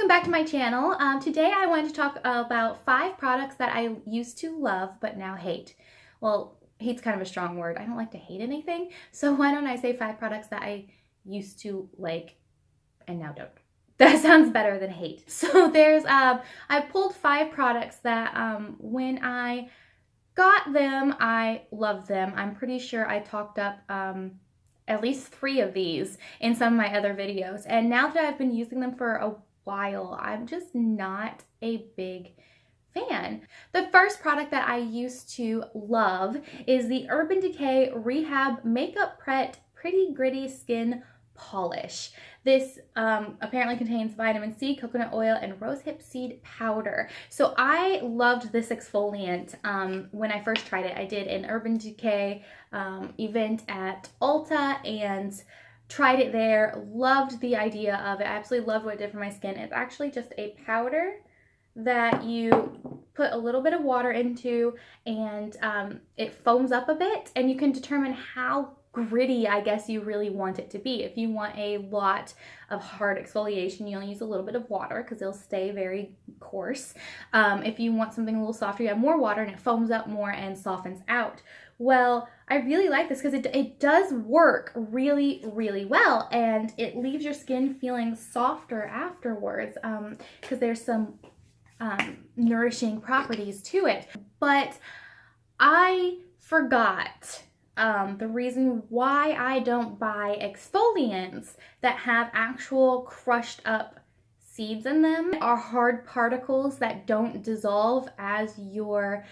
welcome back to my channel. Today I wanted to talk about 5 products that I used to love but now hate. Well, hate's kind of a strong word. I don't like to hate anything, so why don't I say 5 products that I used to like and now don't. That sounds better than hate. So there's, I pulled 5 products that when I got them, I loved them. I'm pretty sure I talked up at least 3 of these in some of my other videos. And now that I've been using them for a while, I'm just not a big fan. The first product that I used to love is the Urban Decay Rehab Makeup Pret Pretty Gritty Skin Polish. This apparently contains vitamin C, coconut oil, and rosehip seed powder. So I loved this exfoliant when I first tried it. I did an Urban Decay event at Ulta and tried it there. Loved the idea of it. I absolutely loved what it did for my skin. It's actually just a powder that you put a little bit of water into, and it foams up a bit, and you can determine how gritty, I guess, you really want it to be. If you want a lot of hard exfoliation, you'll use a little bit of water because it'll stay very coarse. If you want something a little softer, you have more water and it foams up more and softens out. Well, I really like this because it does work really, really well, and it leaves your skin feeling softer afterwards because there's some nourishing properties to it. But I forgot the reason why I don't buy exfoliants that have actual crushed up seeds in them are hard particles that don't dissolve as you're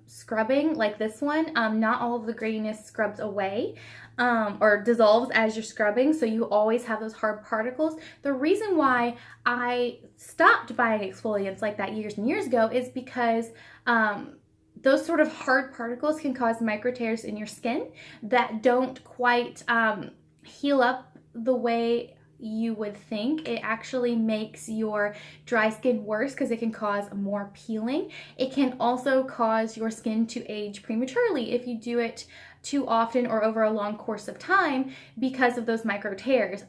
scrubbing, like this one. Not all of the grittiness scrubs away or dissolves as you're scrubbing, so you always have those hard particles. The reason why I stopped buying exfoliants like that years and years ago is because those sort of hard particles can cause micro tears in your skin that don't quite heal up the way you would think. It actually makes your dry skin worse because it can cause more peeling. It can also cause your skin to age prematurely if you do it too often or over a long course of time because of those micro tears.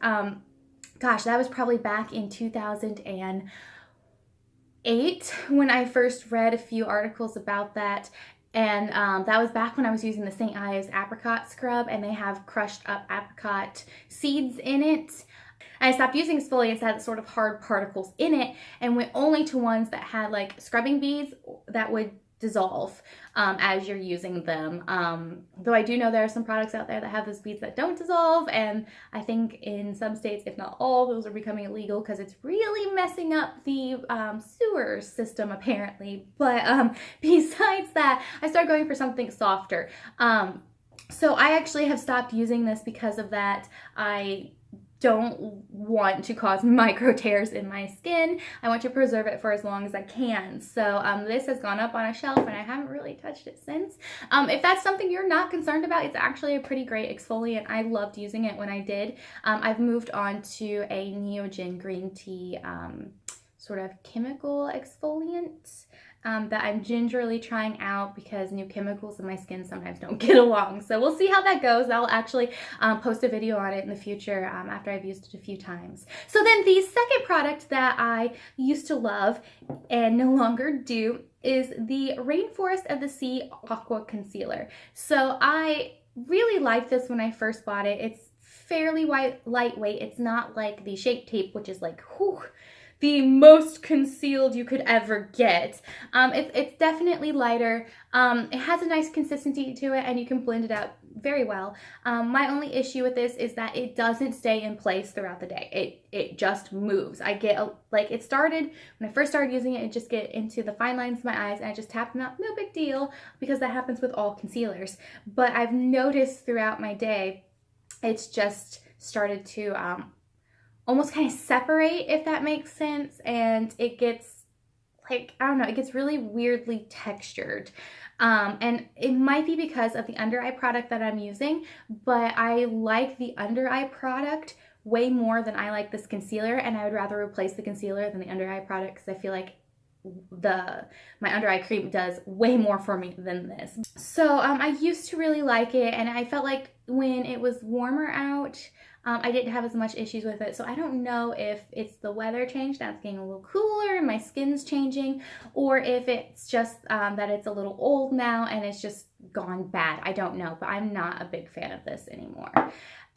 Gosh, that was probably back in 2008 when I first read a few articles about that. And that was back when I was using the St. Ives apricot scrub, and they have crushed up apricot seeds in it. I stopped using exfoliants that had sort of hard particles in it and went only to ones that had like scrubbing beads that would dissolve as you're using them. Though I do know there are some products out there that have those beads that don't dissolve, and I think in some states, if not all, those are becoming illegal because it's really messing up the sewer system apparently. But besides that, I started going for something softer. So I actually have stopped using this because of that. I don't want to cause micro tears in my skin. I want to preserve it for as long as I can. So this has gone up on a shelf and I haven't really touched it since. If that's something you're not concerned about, it's actually a pretty great exfoliant. I loved using it when I did. I've moved on to a Neogen green tea sort of chemical exfoliant that I'm gingerly trying out because new chemicals in my skin sometimes don't get along. So we'll see how that goes. I'll actually post a video on it in the future after I've used it a few times. So then the second product that I used to love and no longer do is the Rainforest of the Sea Aqua Concealer. So I really liked this when I first bought it. It's fairly lightweight. It's not like the Shape Tape, which is like, whew, the most concealed you could ever get. It's definitely lighter. It has a nice consistency to it and you can blend it out very well. My only issue with this is that it doesn't stay in place throughout the day. It just moves. I get like it started when I first started using it, just get into the fine lines of my eyes and I just tap them out. No big deal because that happens with all concealers. But I've noticed throughout my day, it's just started to almost kind of separate, if that makes sense, and it gets like, I don't know, it gets really weirdly textured. And it might be because of the under eye product that I'm using, but I like the under eye product way more than I like this concealer, and I would rather replace the concealer than the under eye product because I feel like my under eye cream does way more for me than this. So I used to really like it, and I felt like when it was warmer out, I didn't have as much issues with it. So I don't know if it's the weather change, now it's getting a little cooler and my skin's changing, or if it's just that it's a little old now and it's just gone bad. I don't know, but I'm not a big fan of this anymore.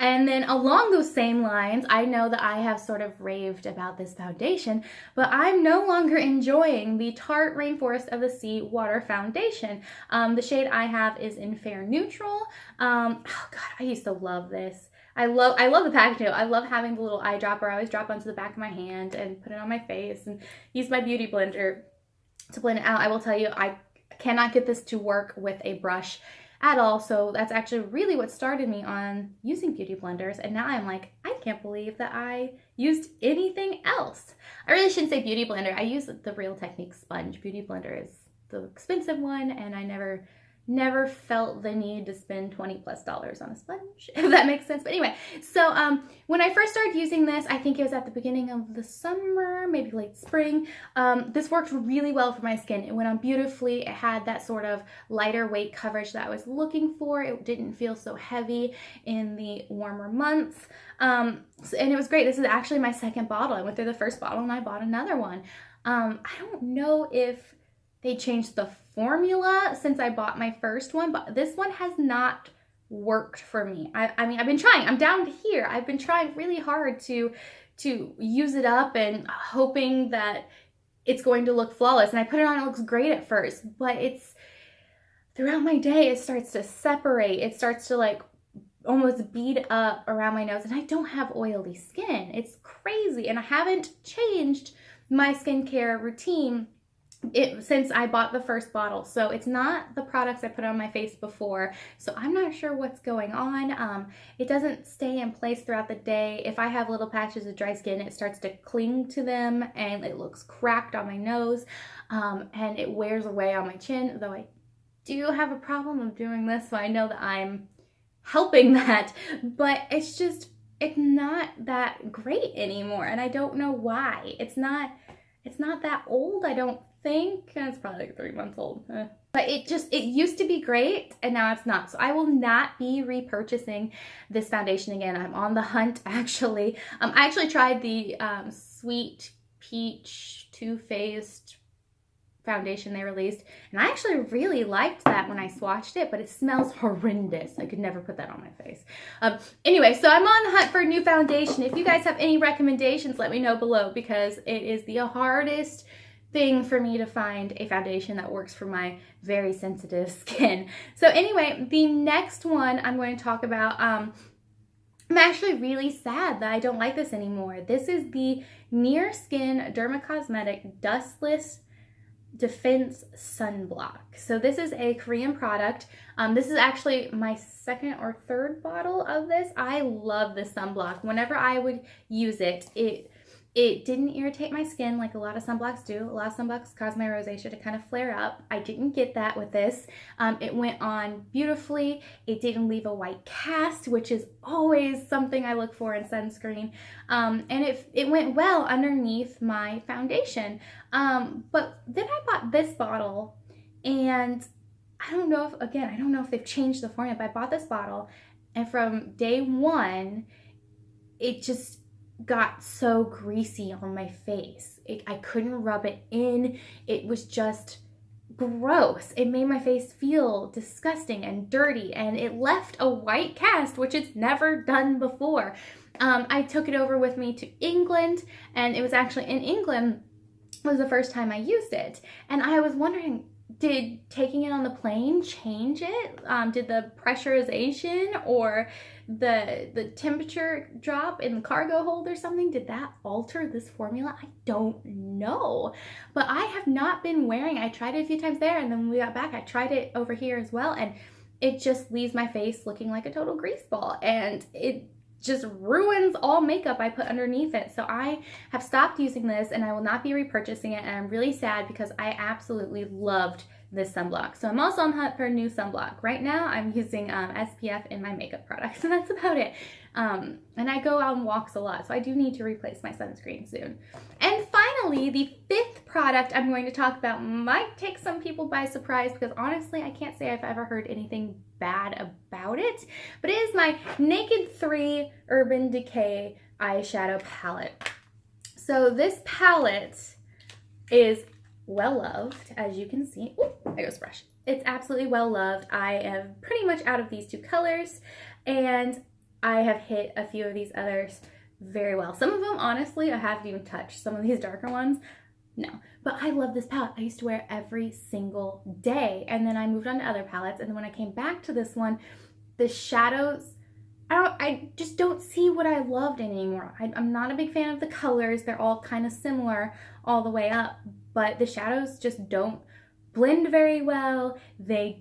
And then along those same lines, I know that I have sort of raved about this foundation, but I'm no longer enjoying the Tarte Rainforest of the Sea Water Foundation. The shade I have is in Fair Neutral. Oh God, I used to love this. I love the packaging. I love having the little eyedropper. I always drop onto the back of my hand and put it on my face and use my beauty blender to blend it out. I will tell you, I cannot get this to work with a brush at all. So that's actually really what started me on using beauty blenders. And now I'm like, I can't believe that I used anything else. I really shouldn't say beauty blender. I use the Real Technique sponge. Beauty blender is the expensive one, and I never felt the need to spend $20+ on a sponge, if that makes sense. But anyway, so when I first started using this, I think it was at the beginning of the summer, maybe late spring. This worked really well for my skin. It went on beautifully. It had that sort of lighter weight coverage that I was looking for. It didn't feel so heavy in the warmer months. And it was great. This is actually my second bottle. I went through the first bottle and I bought another one. I don't know if they changed the formula since I bought my first one, but this one has not worked for me. I mean, I've been trying. I'm down to here. I've been trying really hard to use it up and hoping that it's going to look flawless. And I put it on, it looks great at first, but it's throughout my day, it starts to separate. It starts to like almost bead up around my nose, and I don't have oily skin. It's crazy. And I haven't changed my skincare routine since I bought the first bottle. So it's not the products I put on my face before. So I'm not sure what's going on. It doesn't stay in place throughout the day. If I have little patches of dry skin, it starts to cling to them and it looks cracked on my nose, and it wears away on my chin, though I do have a problem of doing this, so I know that I'm helping that, but it's not that great anymore, and I don't know why. It's not that old, I don't think. It's probably like 3 months old. But it used to be great, and now it's not. So I will not be repurchasing this foundation again. I'm on the hunt, actually. I actually tried the Sweet Peach Too Faced foundation they released, and I actually really liked that when I swatched it, but it smells horrendous. I could never put that on my face. Anyway, so I'm on the hunt for a new foundation. If you guys have any recommendations, let me know below, because it is the hardest thing for me to find a foundation that works for my very sensitive skin. So anyway, the next one I'm going to talk about, I'm actually really sad that I don't like this anymore. This is the Near Skin Dermacosmetic Dustless Defense Sunblock. So this is a Korean product. This is actually my second or third bottle of this. I love this sunblock. Whenever I would use it, it didn't irritate my skin like a lot of sunblocks do. A lot of sunblocks cause my rosacea to kind of flare up. I didn't get that with this. It went on beautifully. It didn't leave a white cast, which is always something I look for in sunscreen. And it went well underneath my foundation. But then I bought this bottle, and I don't know if they've changed the formula, but I bought this bottle, and from day one, it just got so greasy on my face. I couldn't rub it in. It was just gross. It made my face feel disgusting and dirty, and it left a white cast, which it's never done before. I took it over with me to England, and it was actually in England was the first time I used it. And I was wondering, did taking it on the plane change it? Did the pressurization or the temperature drop in the cargo hold or something, did that alter this formula? I don't know. But I have not been wearing it. I tried it a few times there, and then when we got back, I tried it over here as well, and it just leaves my face looking like a total grease ball, and it just ruins all makeup I put underneath it. So I have stopped using this, and I will not be repurchasing it, and I'm really sad because I absolutely loved this sunblock. So I'm also on the hunt for a new sunblock. Right now I'm using SPF in my makeup products, and that's about it. And I go out on walks a lot, so I do need to replace my sunscreen soon. And finally, the 5th product I'm going to talk about might take some people by surprise, because honestly, I can't say I've ever heard anything bad about it, but it is my Naked 3 Urban Decay Eyeshadow Palette. So this palette is well loved, as you can see. Oh, there goes brush. It's absolutely well loved. I am pretty much out of these 2 colors, and I have hit a few of these others very well. Some of them, honestly, I haven't even touched. Some of these darker ones, no. But I love this palette. I used to wear it every single day, and then I moved on to other palettes, and then when I came back to this one, the shadows, I just don't see what I loved anymore. I'm not a big fan of the colors. They're all kind of similar all the way up, but the shadows just don't blend very well. They're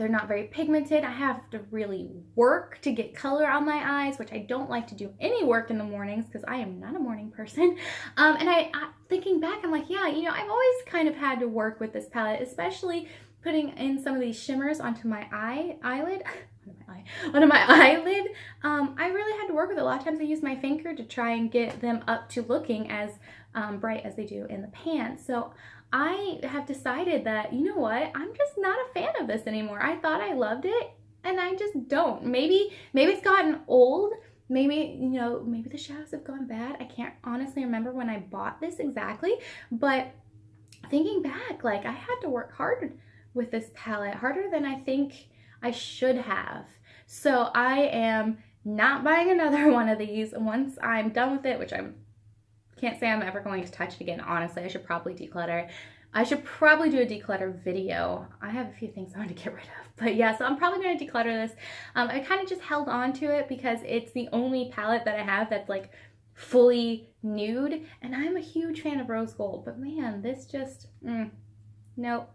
not very pigmented. I have to really work to get color on my eyes, which I don't like to do any work in the mornings because I am not a morning person. And I thinking back, I'm like, yeah, you know, I've always kind of had to work with this palette, especially putting in some of these shimmers onto my eyelid. Onto my eyelid. I really had to work with it. A lot of times I use my finger to try and get them up to looking as bright as they do in the pan. So I have decided that, you know what, I'm just not a fan of this anymore. I thought I loved it, and I just don't. Maybe it's gotten old. Maybe, you know, maybe the shadows have gone bad. I can't honestly remember when I bought this exactly, but thinking back, like, I had to work hard with this palette, harder than I think I should have. So I am not buying another one of these once I'm done with it, which I can't say I'm ever going to touch it again. Honestly, I should probably declutter. I should probably do a declutter video. I have a few things I want to get rid of. But yeah, so I'm probably going to declutter this. I kind of just held on to it because it's the only palette that I have that's like fully nude. And I'm a huge fan of rose gold. But man, this just, nope.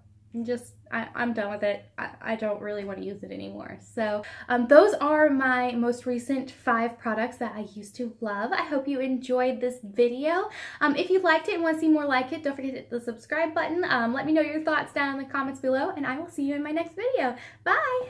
I'm done with it. I don't really want to use it anymore. So those are my most recent 5 products that I used to love. I hope you enjoyed this video. If you liked it and want to see more like it, don't forget to hit the subscribe button. Let me know your thoughts down in the comments below, and I will see you in my next video. Bye!